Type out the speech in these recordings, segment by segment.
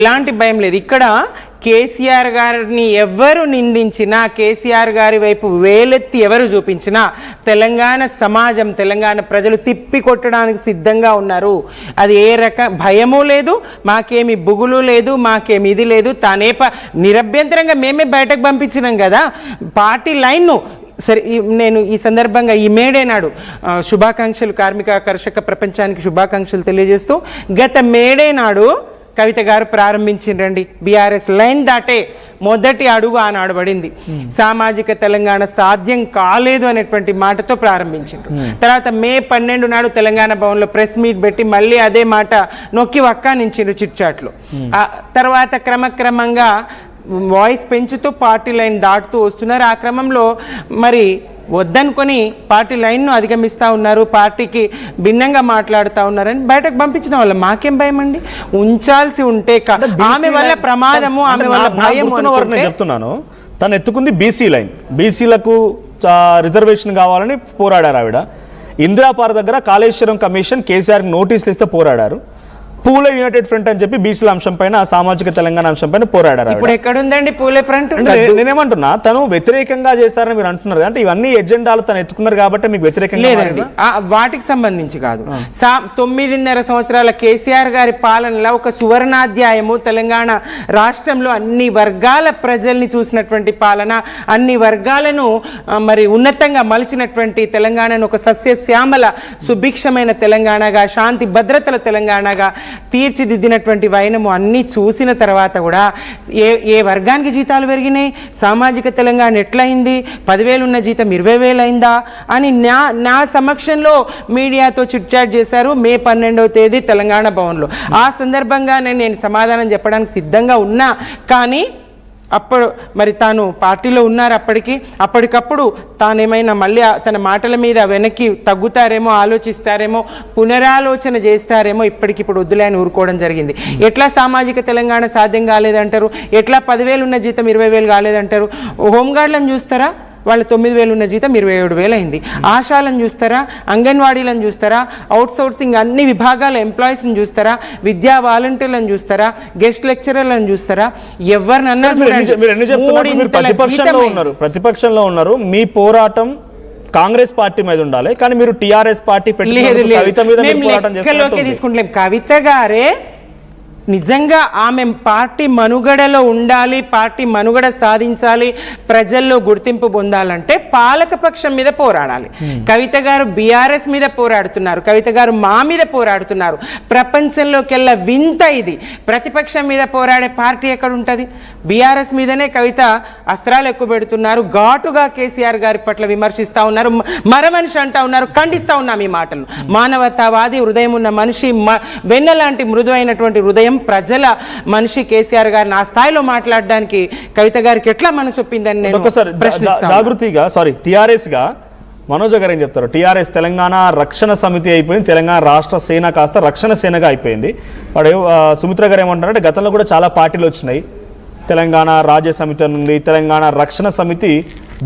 ఎలాంటి భయం లేదు. ఇక్కడ కేసీఆర్ గారిని ఎవరు నిందించినా, కేసీఆర్ గారి వైపు వేలెత్తి ఎవరు చూపించినా తెలంగాణ సమాజం, తెలంగాణ ప్రజలు తిప్పి కొట్టడానికి సిద్ధంగా ఉన్నారు. అది ఏ రకం భయము లేదు, మాకేమి బుగులు లేదు, మాకేమి ఇది లేదు. తానే నిరభ్యంతరంగా మేమే బయటకు పంపించినాం కదా పార్టీ లైన్ను. సరే, నేను ఈ సందర్భంగా ఈ మేడే నాడు శుభాకాంక్షలు, కార్మిక కర్షక ప్రపంచానికి శుభాకాంక్షలు తెలియజేస్తూ, గత మేడే నాడు కవిత గారు ప్రారంభించిండ్రండి బీఆర్ఎస్ లైన్ దాటే మొదటి అడుగు ఆనాడు పడింది. సామాజిక తెలంగాణ సాధ్యం కాలేదు అనేటువంటి మాటతో ప్రారంభించిండ్రు. తర్వాత మే 12 నాడు తెలంగాణ భవన్లో ప్రెస్ మీట్ పెట్టి మళ్ళీ అదే మాట నొక్కి వక్కానించిండ్రు చిట్చాట్లు. తర్వాత క్రమక్రమంగా వాయిస్ పెంచుతూ పార్టీ లైన్ దాటుతూ వస్తున్నారు. ఆ క్రమంలో మరి వద్దనుకొని పార్టీ లైన్ను అధిగమిస్తూ ఉన్నారు, పార్టీకి భిన్నంగా మాట్లాడుతూ ఉన్నారని బయటకు పంపించిన వాళ్ళ మాకేం భయం అండి? ఉంచాల్సి ఉంటే ఆమె వల్ల ప్రమాదము, ఆమె వల్ల భయం చెప్తున్నాను. తను ఎత్తుకుంది బీసీ లైన్, బీసీలకు రిజర్వేషన్ కావాలని పోరాడారు ఆవిడ. ఇందిరాపార్ దగ్గర కాళేశ్వరం కమిషన్ కేసీఆర్ నోటీసులు ఇస్తే పోరాడారు. పూలే యునైటెడ్ ఫ్రంట్ అని చెప్పి బీసీల అంశం పైన, సామాజిక తెలంగాణ అంశం పైన పోరాడారు. ఇప్పుడు ఎక్కడుందండి పూలే ఫ్రంట్? నేనేమంటున్నా, తను వ్యతిరేకంగా చేశారని మీరు అంటున్నారు. అంటే ఇవన్నీ ఎజెండాలు తను ఎత్తుకున్నారు కాబట్టి మీకు వ్యతిరేకంగా లేదండి, వాటికి సంబంధించి కాదు. 9.5 సంవత్సరాల కేసీఆర్ గారి పాలనలో ఒక సువర్ణాధ్యాయము, తెలంగాణ రాష్ట్రంలో అన్ని వర్గాల ప్రజల్ని చూసినటువంటి పాలన, అన్ని వర్గాలను మరి ఉన్నతంగా మలిచినటువంటి తెలంగాణను ఒక సస్యశ్యామల సుభిక్షమైన తెలంగాణగా, శాంతి భద్రతల తెలంగాణగా తీర్చిదిద్దినటువంటి వైనము అన్నీ చూసిన తర్వాత కూడా ఏ వర్గానికి జీతాలు పెరిగినాయి, సామాజిక తెలంగాణ ఎట్లయింది, 10,000 ఉన్న జీతం 20,000 అయిందా అని నా సమక్షంలో మీడియాతో చిట్చాట్ చేశారు మే 12వ తేదీ తెలంగాణ భవన్లో. ఆ సందర్భంగా నేను సమాధానం చెప్పడానికి సిద్ధంగా ఉన్నా, కానీ అప్పుడు మరి తాను పార్టీలో ఉన్నారు. అప్పటికప్పుడు తానేమైనా మళ్ళీ తన మాటల మీద వెనక్కి తగ్గుతారేమో, ఆలోచిస్తారేమో, పునరాలోచన చేస్తారేమో, ఇప్పటికిప్పుడు వద్దులే అని ఊరుకోవడం జరిగింది. ఎట్లా సామాజిక తెలంగాణ సాధ్యం కాలేదంటారు? ఎట్లా 10,000 ఉన్న జీతం 20,000 కాలేదంటారు? హోంగార్డులను చూస్తారా, వాళ్ళ 9,000 ఉన్న జీతం 27,000 అయింది. ఆశాలను చూస్తారా, అంగన్వాడీలను చూస్తారా, అవుట్సోర్సింగ్ అన్ని విభాగాల ఎంప్లాయీస్ని చూస్తారా, విద్యా వాలంటీర్లను చూస్తారా, గెస్ట్ లెక్చరర్లను చూస్తారా, ఎవరినన్నా ప్రతిపక్షంలో ఉన్నారు. మీ పోరాటం కాంగ్రెస్ పార్టీ మీద ఉండాలి, కానీ మీరు టీఆర్ఎస్ పార్టీ తీసుకుంటలేం. కవిత గారే నిజంగా ఆమె పార్టీ మనుగడలో ఉండాలి, పార్టీ మనుగడ సాధించాలి, ప్రజల్లో గుర్తింపు పొందాలంటే పాలకపక్షం మీద పోరాడాలి. కవిత గారు బీఆర్ఎస్ మీద పోరాడుతున్నారు, కవిత గారు మా మీద పోరాడుతున్నారు. ప్రపంచంలోకెల్లా వింత ఇది. ప్రతిపక్షం మీద పోరాడే పార్టీ ఎక్కడ ఉంటుంది? బీఆర్ఎస్ మీదనే కవిత అస్త్రాలు ఎక్కువ పెడుతున్నారు, ఘాటుగా కేసీఆర్ గారి పట్ల విమర్శిస్తూ ఉన్నారు, మరమనిషి అంటూ ఉన్నారు. ఖండిస్తూ ఉన్నాం ఈ మాటలు. మానవతావాది హృదయం ఉన్న మనిషి, వెన్నలాంటి మృదువైనటువంటి హృదయం ప్రజల మనిషి కేసీఆర్ గారిని ఆ స్థాయిలో మాట్లాడడానికి కవిత గారికి ఎట్లా మనసు ఒప్పిందని నేను జాగృతిగా టీఆర్ఎస్ గా మనోజ్ గారు ఏం చెప్తారు? టీఆర్ఎస్ తెలంగాణ రక్షణ సమితి అయిపోయింది, తెలంగాణ రాష్ట్ర సేన కాస్త రక్షణ సేనగా అయిపోయింది. వాడు సుమిత్ర గారు ఏమంటారంటే, గతంలో కూడా చాలా పార్టీలు వచ్చినాయి, తెలంగాణ రాజ్య సమితి ఉంది, తెలంగాణ రక్షణ సమితి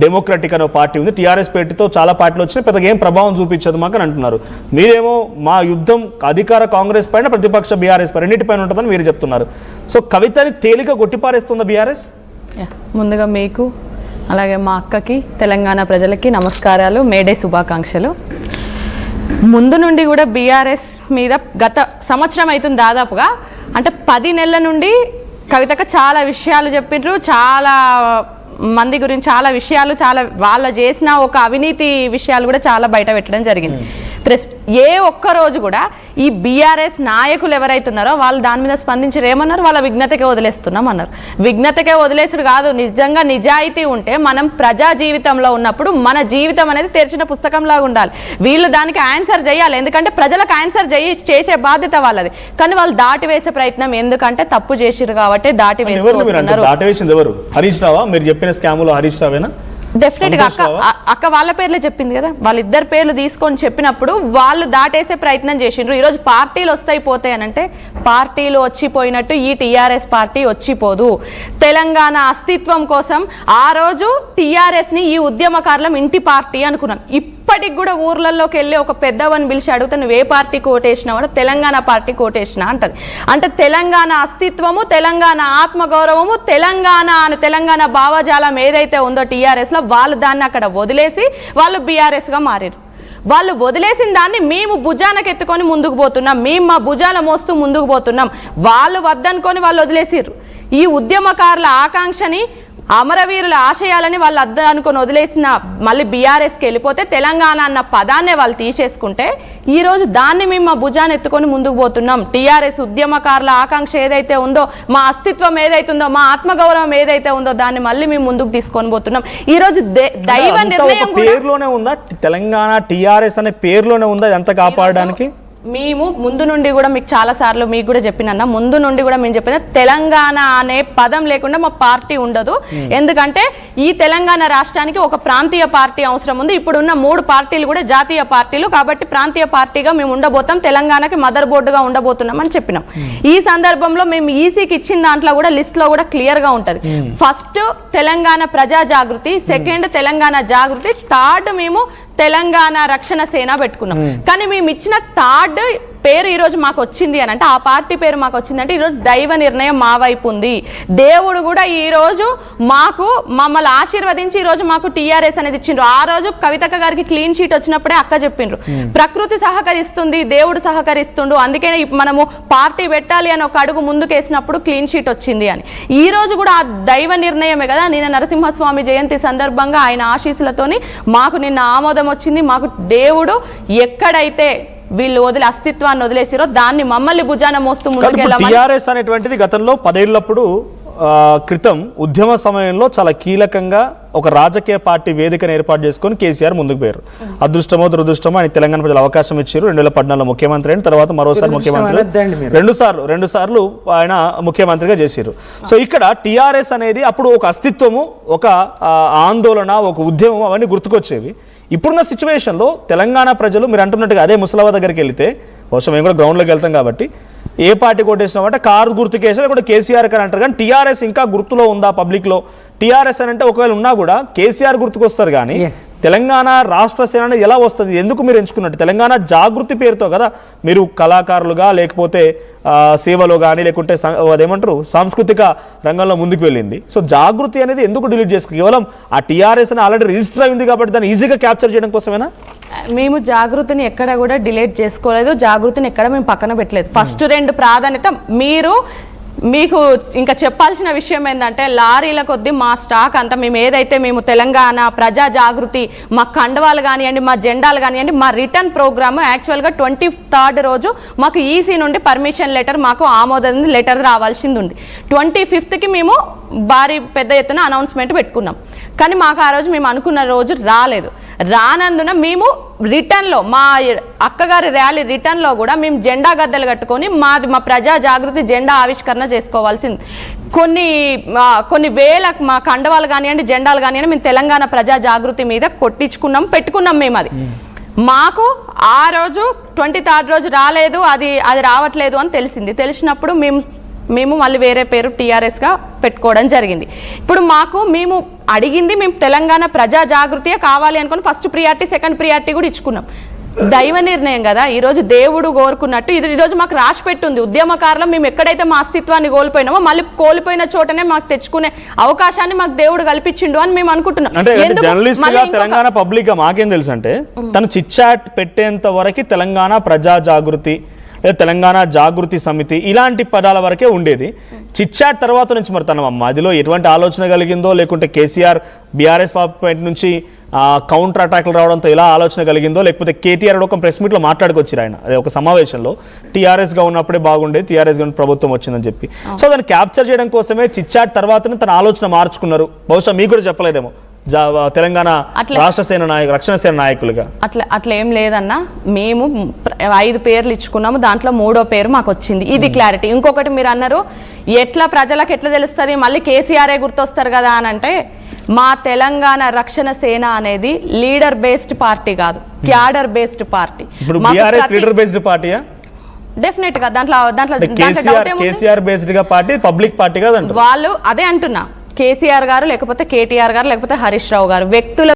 డెమోక్రటిక్ అనే పార్టీ ఉంది, టీఆర్ఎస్ పేరుతో చాలా పార్టీలు వచ్చినాయి, పెద్దగా ఏం ప్రభావం చూపించదు మాకు అని అంటున్నారు. మీరేమో మా యుద్ధం అధికార కాంగ్రెస్ పైన, ప్రతిపక్ష బీఆర్ఎస్ పైన, రెండింటిపైన ఉంటుందని మీరు చెప్తున్నారు. సో కవితని తేలిక కొట్టిపారేస్తుందా బీఆర్ఎస్? ముందుగా మీకు అలాగే మా అక్కకి, తెలంగాణ ప్రజలకి నమస్కారాలు, మేడే శుభాకాంక్షలు. ముందు నుండి కూడా బీఆర్ఎస్ మీద గత సంవత్సరం అవుతుంది దాదాపుగా, అంటే 10 నెలల నుండి కవితకు చాలా విషయాలు చెప్పిండ్రు, చాలా మంది గురించి చాలా విషయాలు, చాలా వాళ్ళ చేసిన ఒక అవినీతి విషయాలు కూడా చాలా బయట పెట్టడం జరిగింది. ఏ ఒక్క రోజు కూడా ఈ బీఆర్ఎస్ నాయకులు ఎవరైతున్నారో వాళ్ళు దాని మీద స్పందించారు. ఏమన్నారు? వాళ్ళ విఘ్నతకే వదిలేస్తున్నాం అన్నారు. విఘ్నతకే వదిలేసుడు కాదు, నిజంగా నిజాయితీ ఉంటే మనం ప్రజా జీవితంలో ఉన్నప్పుడు మన జీవితం అనేది తెరిచిన పుస్తకంలాగా ఉండాలి. వీళ్ళు దానికి ఆన్సర్ చేయాలి, ఎందుకంటే ప్రజలకు ఆన్సర్ చేసే బాధ్యత వాళ్ళది. కానీ వాళ్ళు దాటి వేసే ప్రయత్నం, ఎందుకంటే తప్పు చేసిరు కాబట్టి దాటి వేస్తున్నారు. హరీష్ రావా? మీరు చెప్పిన స్కాములో హరీష్ రావేనా? డెఫినెట్ గా అక్క వాళ్ళ పేర్లే చెప్పింది కదా, వాళ్ళిద్దరు పేర్లు తీసుకొని చెప్పినప్పుడు వాళ్ళు దాటేసే ప్రయత్నం చేసిండ్రు. ఈరోజు పార్టీలు వస్తాయి పోతాయి అనంటే పార్టీలు వచ్చిపోయినట్టు ఈ టీఆర్ఎస్ పార్టీ వచ్చిపోదు. తెలంగాణ అస్తిత్వం కోసం ఆ రోజు టీఆర్ఎస్ ని ఈ ఉద్యమకారులం ఇంటి పార్టీ అనుకున్నాం. ఇప్పటికి కూడా ఊర్లలోకి వెళ్ళి ఒక పెద్దవని పిలిచి అడిగితే నువ్వు ఏ పార్టీకి ఓటేసినావు అంటే తెలంగాణ పార్టీకి ఓటేసినా అంటది. అంటే తెలంగాణ అస్తిత్వము, తెలంగాణ ఆత్మగౌరవము, తెలంగాణ భావజాలం ఏదైతే ఉందో టీఆర్ఎస్లో వాళ్ళు దాన్ని అక్కడ వదిలేసి వాళ్ళు బీఆర్ఎస్గా మారారు. వాళ్ళు వదిలేసిన దాన్ని మేము భుజానికి ఎత్తుకొని ముందుకు పోతున్నాం, మేము మా భుజాల మోస్తూ ముందుకు పోతున్నాం. వాళ్ళు వద్దనుకొని వాళ్ళు వదిలేసిర్రు. ఈ ఉద్యమకారుల ఆకాంక్షని, అమరవీరుల ఆశయాలని వాళ్ళు అద్ద అనుకొని వదిలేసిన మళ్ళీ బీఆర్ఎస్కి వెళ్ళిపోతే తెలంగాణ అన్న పదాన్నే వాళ్ళు తీసేసుకుంటే ఈరోజు దాన్ని మేము మా భుజాన్ని ఎత్తుకొని ముందుకు పోతున్నాం. టీఆర్ఎస్ ఉద్యమకారుల ఆకాంక్ష ఏదైతే ఉందో, మా అస్తిత్వం ఏదైతే ఉందో, మా ఆత్మగౌరవం ఏదైతే ఉందో దాన్ని మళ్ళీ మేము ముందుకు తీసుకొని పోతున్నాం. ఈరోజు దైవ నిర్ణయం పేరులోనే ఉందా, తెలంగాణ టీఆర్ఎస్ అనే పేరులోనే ఉందా ఎంత కాపాడడానికి? మేము ముందు నుండి కూడా మీకు చాలా సార్లు మీకు కూడా చెప్పినన్నా, ముందు నుండి కూడా మేము చెప్పిన తెలంగాణ అనే పదం లేకుండా మా పార్టీ ఉండదు. ఎందుకంటే ఈ తెలంగాణ రాష్ట్రానికి ఒక ప్రాంతీయ పార్టీ అవసరం ఉంది. ఇప్పుడున్న 3 పార్టీలు కూడా జాతీయ పార్టీలు కాబట్టి ప్రాంతీయ పార్టీగా మేము ఉండబోతాం, తెలంగాణకి మదర్ బోర్డుగా ఉండబోతున్నాం అని చెప్పినాం. ఈ సందర్భంలో మేము ఈసీకి ఇచ్చిన దాంట్లో కూడా లిస్ట్ లో కూడా క్లియర్ గా ఉంటది. ఫస్ట్ తెలంగాణ ప్రజా జాగృతి, సెకండ్ తెలంగాణ జాగృతి, థర్డ్ మేము తెలంగాణ రక్షణ సేన పెట్టుకున్నాం. కానీ మేము ఇచ్చిన థర్డ్ పేరు ఈరోజు మాకు వచ్చింది అని అంటే, ఆ పార్టీ పేరు మాకు వచ్చిందంటే ఈరోజు దైవ నిర్ణయం మా వైపు ఉంది. దేవుడు కూడా ఈరోజు మమ్మల్ని ఆశీర్వదించి ఈరోజు మాకు టీఆర్ఎస్ అనేది ఇచ్చిండ్రు. ఆ రోజు కవితక్క గారికి క్లీన్ షీట్ వచ్చినప్పుడే అక్క చెప్పిండ్రు, ప్రకృతి సహకరిస్తుంది, దేవుడు సహకరిస్తుండు, అందుకే మనము పార్టీ పెట్టాలి అని ఒక అడుగు ముందుకేసినప్పుడు క్లీన్ షీట్ వచ్చింది అని. ఈ రోజు కూడా ఆ దైవ నిర్ణయమే కదా. నిన్న నరసింహస్వామి జయంతి సందర్భంగా ఆయన ఆశీస్సులతోని మాకు నిన్న ఆమోదం వచ్చింది. మాకు దేవుడు ఎక్కడైతే వీళ్ళు అస్తిత్వాన్ని వదిలేసిరో దాన్ని మమ్మల్ని భుజాన మోస్తూ ముందుకెళ్ళాలి. టీఆర్ఎస్ అనేటువంటిది గతంలో 10 ఏళ్లప్పుడు క్రితం ఉద్యమ సమయంలో చాలా కీలకంగా ఒక రాజకీయ పార్టీ వేదికను ఏర్పాటు చేసుకొని కేసీఆర్ ముందుకు పోయారు. అదృష్టమో దురదృష్టమో ఆయన తెలంగాణ ప్రజలు అవకాశం ఇచ్చారు. 2014లో ముఖ్యమంత్రి అయిన తర్వాత మరోసారి ముఖ్యమంత్రి, రెండు సార్లు ఆయన ముఖ్యమంత్రిగా చేశారు. సో ఇక్కడ టీఆర్ఎస్ అనేది అప్పుడు ఒక అస్తిత్వము, ఒక ఆందోళన, ఒక ఉద్యమం అవన్నీ గుర్తుకొచ్చేవి. ఇప్పుడున్న సిచ్యువేషన్లో తెలంగాణ ప్రజలు మీరు అంటున్నట్టుగా అదే ముసలవ్వ దగ్గరికి వెళితే, బహుశా మేము కూడా గ్రౌండ్లోకి వెళ్తాం కాబట్టి, ఏ పార్టీ కొట్టేసినామంటే కారు గుర్తుకేసినా కూడా కేసీఆర్ అని అంటారు. కానీ టీఆర్ఎస్ ఇంకా గుర్తులో ఉందా పబ్లిక్లో? టీఆర్ఎస్ అని అంటే ఒకవేళ ఉన్నా కూడా కేసీఆర్ గుర్తుకొస్తారు. కానీ తెలంగాణ రాష్ట్ర సేన అనేది ఎలా వస్తుంది? ఎందుకు మీరు ఎంచుకున్నట్టు? తెలంగాణ జాగృతి పేరుతో కదా మీరు కళాకారులుగా, లేకపోతే సేవలో కానీ, లేకుంటే అదేమంటారు సాంస్కృతిక రంగంలో ముందుకు వెళ్ళింది. సో జాగృతి అనేది ఎందుకు డిలీట్ చేసుకో? కేవలం ఆ టీఆర్ఎస్ అని ఆల్రెడీ రిజిస్టర్ అయింది కాబట్టి దాన్ని ఈజీగా క్యాప్చర్ చేయడం కోసమేనా? మేము జాగృతిని ఎక్కడ కూడా డిలీట్ చేసుకోలేదు, జాగృతిని ఎక్కడ మేము పక్కన పెట్టలేదు. ఫస్ట్ 2 ప్రాధాన్యత మీకు ఇంకా చెప్పాల్సిన విషయం ఏంటంటే, లారీల కొద్దీ మా స్టాక్ అంతా మేము తెలంగాణ ప్రజా జాగృతి, మా కండవాలు కానివ్వండి, మా జెండాలు కానివ్వండి, మా రిటర్న్ ప్రోగ్రామ్ యాక్చువల్గా 23rd రోజు మాకు ఈసీ నుండి పర్మిషన్ లెటర్, మాకు ఆమోదం లెటర్ రావాల్సింది ఉంది. 25th మేము భారీ పెద్ద ఎత్తున అనౌన్స్మెంట్ పెట్టుకున్నాం. కానీ మాకు ఆ రోజు మేము అనుకున్న రోజు రానందున మేము రిటర్న్లో మా అక్కగారి ర్యాలీ రిటర్న్లో కూడా మేము జెండా గద్దెలు కట్టుకొని మా ప్రజా జాగృతి జెండా ఆవిష్కరణ చేసుకోవాల్సింది. కొన్ని వేల మా కండవాలు కానివ్వండి, జెండాలు కానివ్వండి మేము తెలంగాణ ప్రజా జాగృతి మీద పెట్టుకున్నాం మేము. అది మాకు ఆ రోజు 23rd రోజు రాలేదు, అది రావట్లేదు అని తెలిసినప్పుడు మేము మళ్ళీ వేరే పేరు టీఆర్ఎస్గా పెట్టుకోవడం జరిగింది. ఇప్పుడు మేము అడిగింది తెలంగాణ ప్రజా జాగృతియే కావాలి అనుకుని ఫస్ట్ ప్రియారిటీ, సెకండ్ ప్రియారిటీ కూడా ఇచ్చుకున్నాం. దైవ నిర్ణయం కదా, ఈరోజు దేవుడు కోరుకున్నట్టు ఈరోజు మాకు రాసి పెట్టుంది. ఉద్యమకారులు మేము ఎక్కడైతే మా అస్తిత్వాన్ని కోల్పోయినామో మళ్ళీ కోల్పోయిన చోటనే మాకు తెచ్చుకునే అవకాశాన్ని మాకు దేవుడు కల్పించిండు అని మేము అనుకుంటున్నాం. తెలంగాణ పబ్లిక్ గా మాకేం తెలుసు అంటే, తను చిట్చాట్ పెట్టేంత వరకు తెలంగాణ ప్రజా జాగృతి, తెలంగాణ జాగృతి సమితి ఇలాంటి పదాల వరకే ఉండేది. చిట్చాట్ తర్వాత నుంచి మరి తన మదిలో ఎటువంటి ఆలోచన కలిగిందో, లేకుంటే కేసీఆర్ బీఆర్ఎస్ పాయింట్ నుంచి కౌంటర్ అటాక్లు రావడంతో ఎలా ఆలోచన కలిగిందో, లేకపోతే కేటీఆర్ ఒక ప్రెస్ మీట్లో మాట్లాడుకొచ్చారు ఆయన అదే ఒక సమావేశంలో, టీఆర్ఎస్గా ఉన్నప్పుడే బాగుండేది, టీఆర్ఎస్ ప్రభుత్వం వచ్చిందని చెప్పి. సో దాన్ని క్యాప్చర్ చేయడం కోసమే చిట్చాట్ తర్వాతనే తన ఆలోచన మార్చుకున్నారు. బహుశా మీకు కూడా చెప్పలేదేమో తెలంగాణ రాష్ట్ర సేన రక్షణ సేన నాయకులుగా. అట్లా ఏం లేదన్నా, మేము 5 పేర్లు ఇచ్చుకున్నాము, దాంట్లో 3వ పేరు మాకు వచ్చింది. ఇది క్లారిటీ. ఇంకొకటి మీరు అన్నారు ప్రజలకు ఎట్లా తెలుస్తుంది, మళ్ళీ కేసీఆర్ఏ గుర్తొస్తారు కదా అని అంటే, మా తెలంగాణ రక్షణ సేన అనేది లీడర్ బేస్డ్ పార్టీ కాదు, cadre based party. Leader based పార్టీయా? డెఫినెట్ గా దాంట్లో కేసీఆర్ బేస్డ్ గా పార్టీ, పబ్లిక్ పార్టీ కాదు వాళ్ళు అదే అంటున్నా. కేసీఆర్ గారు, లేకపోతే కేటీఆర్ గారు, లేకపోతే హరీష్ రావు గారు వ్యక్తుల